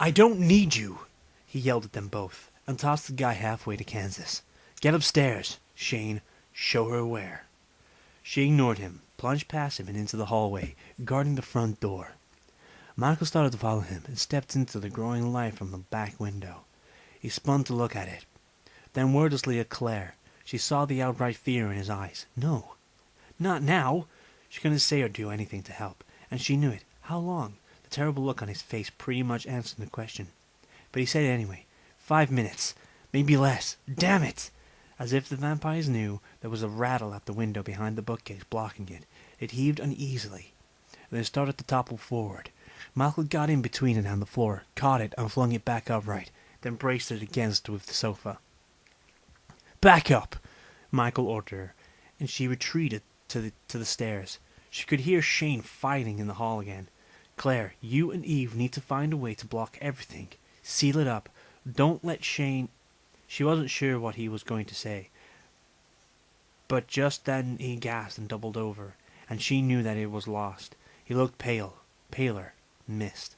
I don't need you, he yelled at them both, and tossed the guy halfway to Kansas. Get upstairs, Shane. Show her where. She ignored him, plunged past him and into the hallway, guarding the front door. Michael started to follow him and stepped into the growing light from the back window. He spun to look at it, then wordlessly at Claire. She saw the outright fear in his eyes. No, not now. She couldn't say or do anything to help, and she knew it. How long? The terrible look on his face pretty much answered the question. But he said it anyway. 5 minutes. Maybe less. Damn it! As if the vampires knew, there was a rattle at the window behind the bookcase blocking it. It heaved uneasily, then started to topple forward. Michael got in between it and the floor, caught it and flung it back upright, then braced it against with the sofa. Back up! Michael ordered her, and she retreated to the stairs. She could hear Shane fighting in the hall again. Claire, you and Eve need to find a way to block everything. Seal it up. Don't let Shane... She wasn't sure what he was going to say, but just then he gasped and doubled over, and she knew that it was lost. He looked pale, paler, mist,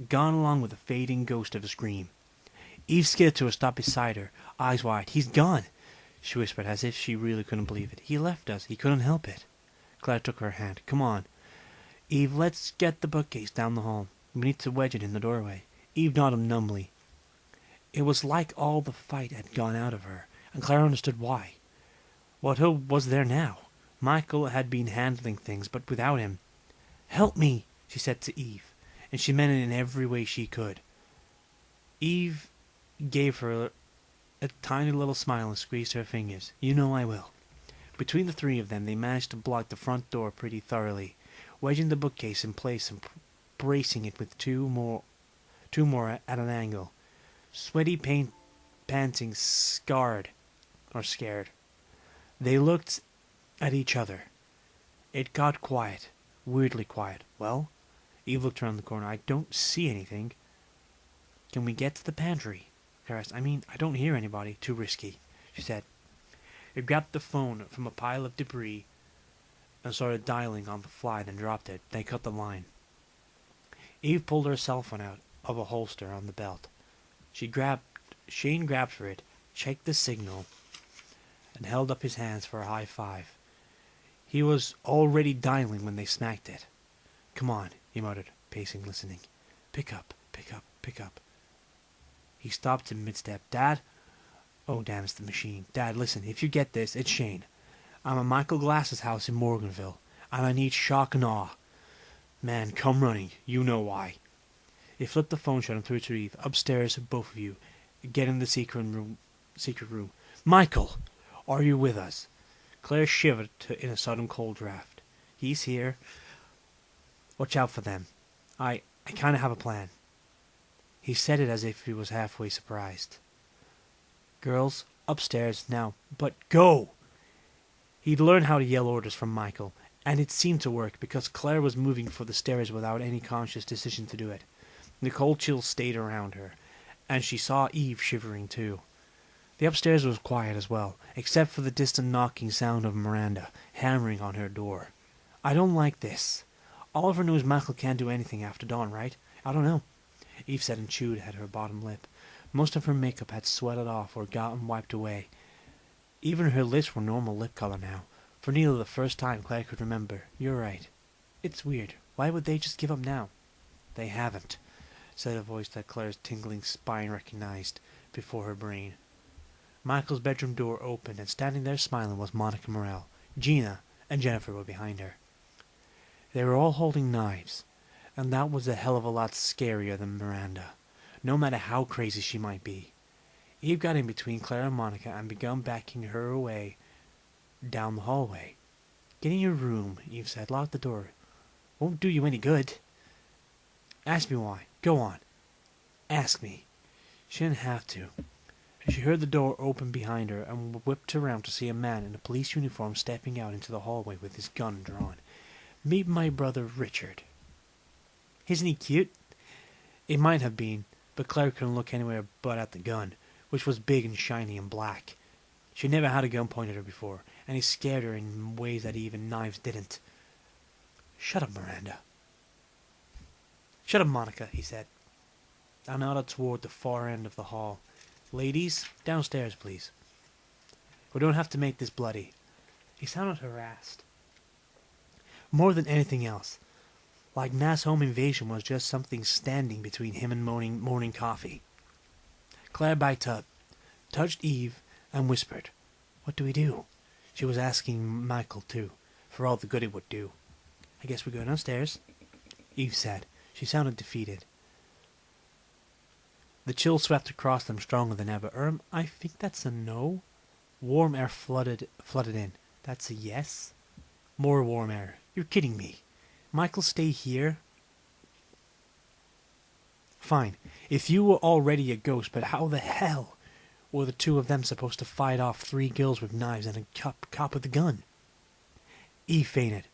gone along with the fading ghost of a scream. Eve skidded to a stop beside her, eyes wide. He's gone, she whispered, as if she really couldn't believe it. He left us. He couldn't help it. Claire took her hand. Come on, Eve, let's get the bookcase down the hall. We need to wedge it in the doorway. Eve nodded numbly. It was like all the fight had gone out of her, and Claire understood why. What hope was there now? Michael had been handling things, but without him. Help me, she said to Eve, and she meant it in every way she could. Eve gave her a tiny little smile and squeezed her fingers. You know I will. Between the three of them, they managed to block the front door pretty thoroughly, wedging the bookcase in place and bracing it with two more at an angle. Sweaty, panting, scared. They looked at each other. It got quiet, weirdly quiet. Well, Eve looked around the corner. I don't see anything. Can we get to the pantry? Claire asked. I don't hear anybody. Too risky, she said. It grabbed the phone from a pile of debris and started dialing on the fly, then dropped it. They cut the line. Eve pulled her cell phone out of a holster on the belt. Shane grabbed for it, checked the signal, and held up his hands for a high five. He was already dialing when they smacked it. Come on, he muttered, pacing, listening. Pick up, pick up, pick up. He stopped in mid-step. Dad? Oh, damn, it's the machine. Dad, listen, if you get this, it's Shane. I'm at Michael Glass's house in Morganville, and I need shock and awe. Man, come running. You know why. He flipped the phone shut and threw it to Eve. Upstairs, both of you. Get in the secret room. Michael! Are you with us? Claire shivered in a sudden cold draft. He's here. Watch out for them. I kind of have a plan. He said it as if he was halfway surprised. Girls, upstairs, now. But go! He'd learned how to yell orders from Michael, and it seemed to work because Claire was moving for the stairs without any conscious decision to do it. The cold chill stayed around her, and she saw Eve shivering too. The upstairs was quiet as well, except for the distant knocking sound of Miranda hammering on her door. I don't like this. Oliver knows Michael can't do anything after dawn, right? I don't know. Eve said and chewed at her bottom lip. Most of her makeup had sweated off or gotten wiped away. Even her lips were normal lip color now. For nearly the first time Claire could remember. You're right. It's weird. Why would they just give up now? They haven't, said a voice that Claire's tingling spine recognized before her brain. Michael's bedroom door opened, and standing there smiling was Monica Morell. Gina and Jennifer were behind her. They were all holding knives, and that was a hell of a lot scarier than Miranda, no matter how crazy she might be. Eve got in between Claire and Monica and began backing her away down the hallway. Get in your room, Eve said. Lock the door. Won't do you any good. Ask me why. Go on. Ask me. She didn't have to. She heard the door open behind her and whipped around to see a man in a police uniform stepping out into the hallway with his gun drawn. Meet my brother Richard. Isn't he cute? It might have been, but Claire couldn't look anywhere but at the gun, which was big and shiny and black. She never had a gun pointed at her before, and he scared her in ways that even knives didn't. Shut up, Miranda. Shut up, Monica, he said. I nodded toward the far end of the hall. Ladies, downstairs, please. We don't have to make this bloody. He sounded harassed. More than anything else. Like mass home invasion was just something standing between him and morning coffee. Claire backed up, touched Eve, and whispered, "What do we do?" She was asking Michael, too, for all the good it would do. "I guess we go downstairs," Eve said. She sounded defeated. The chill swept across them stronger than ever. I think that's a no." Warm air flooded in. "That's a yes." More warm air. "You're kidding me. Michael, stay here?" "Fine, if you were already a ghost, but how the hell were the two of them supposed to fight off 3 girls with knives and a cop with a gun?" Eve fainted.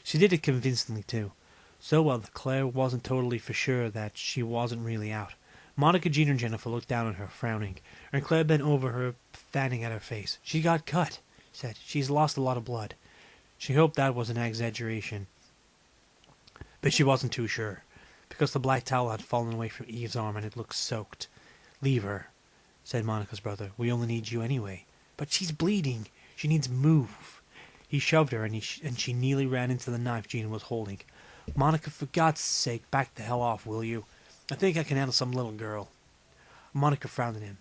She did it convincingly, too. So well that Claire wasn't totally for sure that she wasn't really out. Monica, Jean, and Jennifer looked down at her, frowning, and Claire bent over her, fanning at her face. "She got cut," she said. "She's lost a lot of blood." She hoped that was an exaggeration, but she wasn't too sure, because the black towel had fallen away from Eve's arm and it looked soaked. "Leave her," said Monica's brother. "We only need you anyway." "But she's bleeding. She needs move." He shoved her, and she nearly ran into the knife Jean was holding. "Monica, for God's sake, back the hell off, will you? I think I can handle some little girl." Monica frowned at him.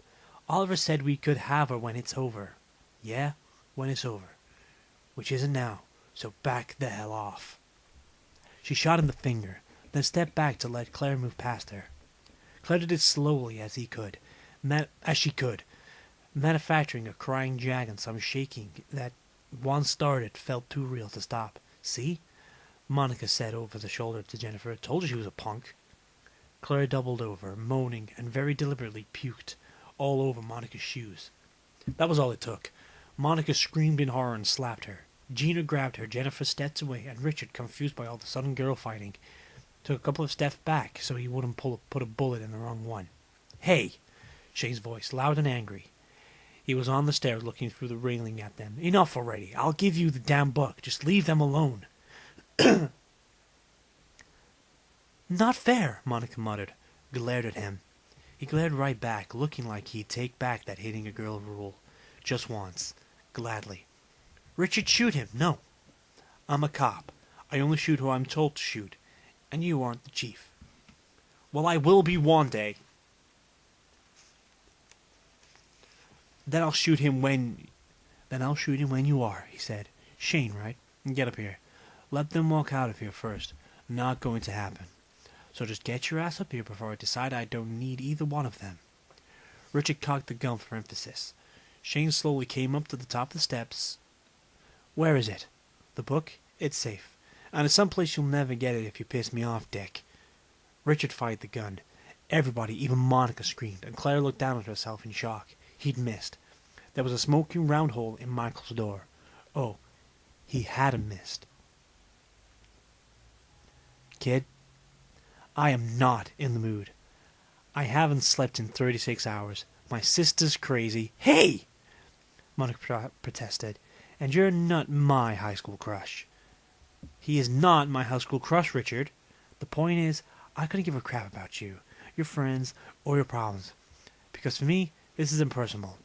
"Oliver said we could have her when it's over." "Yeah, when it's over. Which isn't now, so back the hell off." She shot him the finger, then stepped back to let Claire move past her. Claire did it slowly as she could, manufacturing a crying jag and some shaking that, once started, felt too real to stop. "See?" Monica said over the shoulder to Jennifer. "Told you she was a punk." Claire doubled over, moaning, and very deliberately puked all over Monica's shoes. That was all it took. Monica screamed in horror and slapped her. Gina grabbed her, Jennifer stepped away, and Richard, confused by all the sudden girl fighting, took a couple of steps back so he wouldn't put a bullet in the wrong one. "Hey!" Shane's voice, loud and angry. He was on the stairs looking through the railing at them. "Enough already. I'll give you the damn book. Just leave them alone." "Not fair," Monica muttered, glared at him. He glared right back, looking like he'd take back that hitting a girl rule. Just once. Gladly. "Richard, shoot him." "No. I'm a cop. I only shoot who I'm told to shoot. And you aren't the chief." "Well, I will be one day." Then I'll shoot him when you are," he said. "Shane, right? Get up here. Let them walk out of here first. Not going to happen. So just get your ass up here before I decide I don't need either one of them." Richard cocked the gun for emphasis. Shane slowly came up to the top of the steps. "Where is it?" "The book? It's safe. And it's someplace you'll never get it if you piss me off, Dick." Richard fired the gun. Everybody, even Monica, screamed, and Claire looked down at herself in shock. He'd missed. There was a smoking round hole in Michael's door. Oh, he hadn't missed. "Kid, I am not in the mood. I haven't slept in 36 hours. My sister's crazy." "Hey!" Monica protested. "And you're not my high school crush." "He is not my high school crush, Richard. The point is, I couldn't give a crap about you, your friends, or your problems. Because for me, this is impersonal.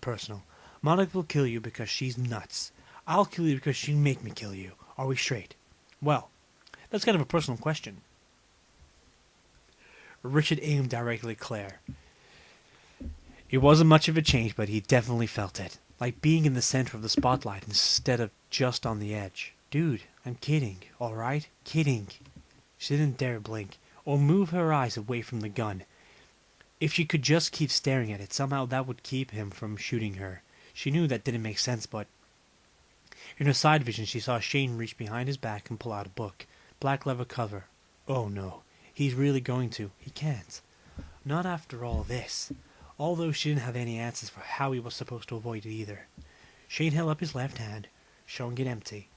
Monica will kill you because she's nuts. I'll kill you because she'd make me kill you. Are we straight?" "Well, that's kind of a personal question." Richard aimed directly at Claire. It wasn't much of a change, but he definitely felt it. Like being in the center of the spotlight instead of just on the edge. "Dude, I'm kidding, all right? Kidding." She didn't dare blink, or move her eyes away from the gun. If she could just keep staring at it, somehow that would keep him from shooting her. She knew that didn't make sense, but... In her side vision, she saw Shane reach behind his back and pull out a book. Black leather cover. Oh no, he's really going to. He can't. Not after all this. Although she didn't have any answers for how he was supposed to avoid it either. Shane held up his left hand, showing it empty,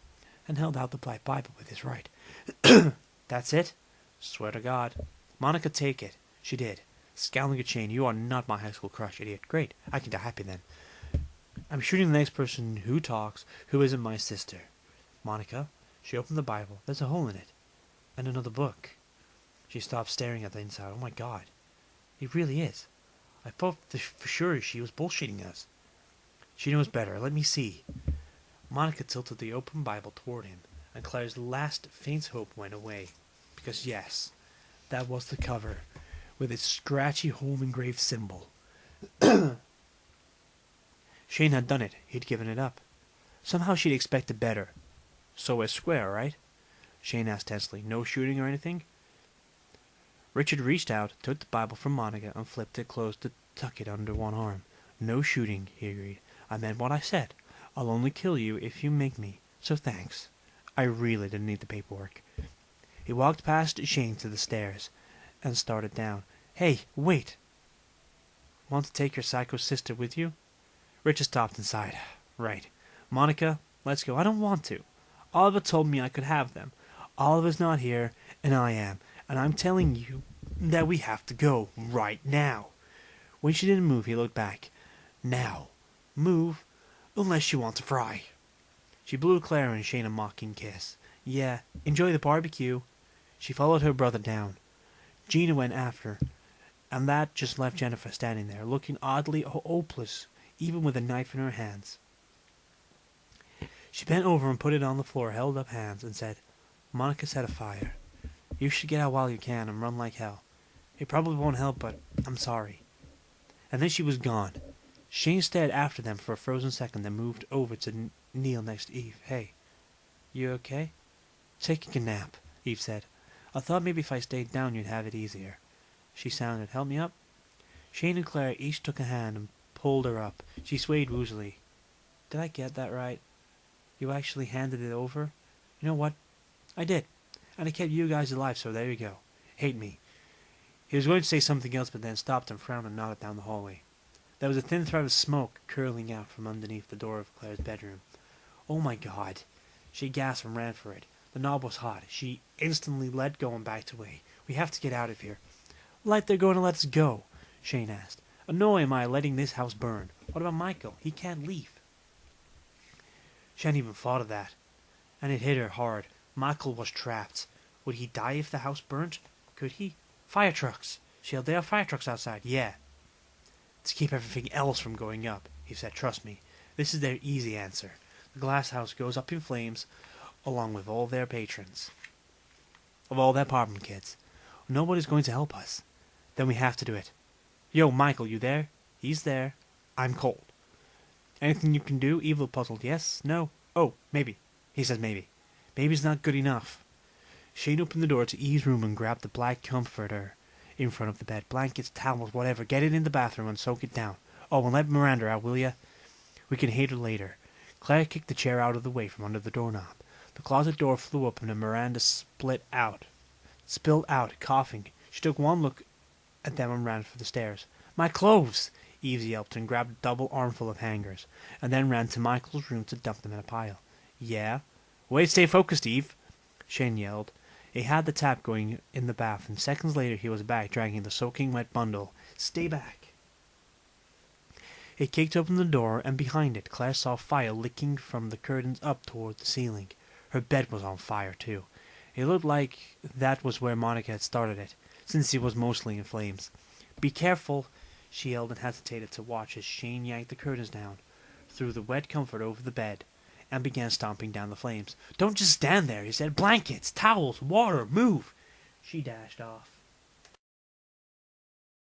and held out the black Bible with his right. "That's it?" "Swear to God." "Monica, take it." She did. Scowling at Shane. "You are not my high school crush, idiot." "Great. I can die happy then. I'm shooting the next person who talks, who isn't my sister." "Monica." She opened the Bible. "There's a hole in it. And another book." She stopped staring at the inside. "Oh my God. It really is. I thought for sure she was bullshitting us. She knows better. Let me see. Monica tilted the open Bible toward him, and Claire's last faint hope went away. Because yes, that was the cover, with its scratchy home-engraved symbol. Shane had done it. He'd given it up. Somehow she'd expected better. So we're square, right? Shane asked tensely. No shooting or anything? Richard reached out, took the Bible from Monica, and flipped it closed to tuck it under one arm. No shooting, he agreed. I meant what I said. I'll only kill you if you make me. So thanks. I really didn't need the paperwork. He walked past Shane to the stairs and started down. Hey, wait! Want to take your psycho sister with you? Richard stopped inside. Right. Monica, let's go. I don't want to. Oliver told me I could have them. Oliver's not here, and I am. And I'm telling you that we have to go right now. When she didn't move, he looked back. Now. Move, unless you want to fry. She blew Claire and Shane a mocking kiss. Yeah, enjoy the barbecue. She followed her brother down. Gina went after, and that just left Jennifer standing there, looking oddly hopeless, even with a knife in her hands. She bent over and put it on the floor, held up hands, and said, Monica set a fire. You should get out while you can and run like hell. It probably won't help, but I'm sorry. And then she was gone. Shane stared after them for a frozen second, then moved over to kneel next to Eve. Hey, you okay? Taking a nap, Eve said. I thought maybe if I stayed down you'd have it easier. She sounded. Help me up? Shane and Claire each took a hand and pulled her up. She swayed woozily. Did I get that right? You actually handed it over? You know what? I did. And I kept you guys alive, so there you go. Hate me. He was going to say something else, but then stopped and frowned and nodded down the hallway. There was a thin thread of smoke curling out from underneath the door of Claire's bedroom. Oh my God. She gasped and ran for it. The knob was hot. She instantly let go and backed away. We have to get out of here. Like they're going to let us go, Shane asked. No, am I letting this house burn? What about Michael? He can't leave. She hadn't even thought of that. And it hit her hard. Michael was trapped. Would he die if the house burnt? Could he? Fire trucks. Shield, there are fire trucks outside. Yeah. To keep everything else from going up, he said. Trust me. This is their easy answer. The glass house goes up in flames, along with all their patrons. Of all their apartment kids. Nobody's going to help us. Then we have to do it. Yo, Michael, you there? He's there. I'm cold. Anything you can do? Evil puzzled. Yes? No? Oh, maybe. He says maybe. Maybe's not good enough. Shane opened the door to Eve's room and grabbed the black comforter in front of the bed. Blankets, towels, whatever. Get it in the bathroom and soak it down. Oh, and let Miranda out, will ya? We can hate her later. Claire kicked the chair out of the way from under the doorknob. The closet door flew open and Miranda spilled out, coughing. She took one look at them and ran for the stairs. My clothes! Eve yelped and grabbed a double armful of hangers, and then ran to Michael's room to dump them in a pile. Yeah? Way to stay focused, Eve! Shane yelled. He had the tap going in the bath, and seconds later he was back dragging the soaking wet bundle. Stay back! He kicked open the door, and behind it Claire saw fire licking from the curtains up toward the ceiling. Her bed was on fire, too. It looked like that was where Monica had started it, since it was mostly in flames. Be careful! She yelled and hesitated to watch as Shane yanked the curtains down, threw the wet comfort over the bed, and began stomping down the flames. Don't just stand there, he said. Blankets, towels, water, move! She dashed off.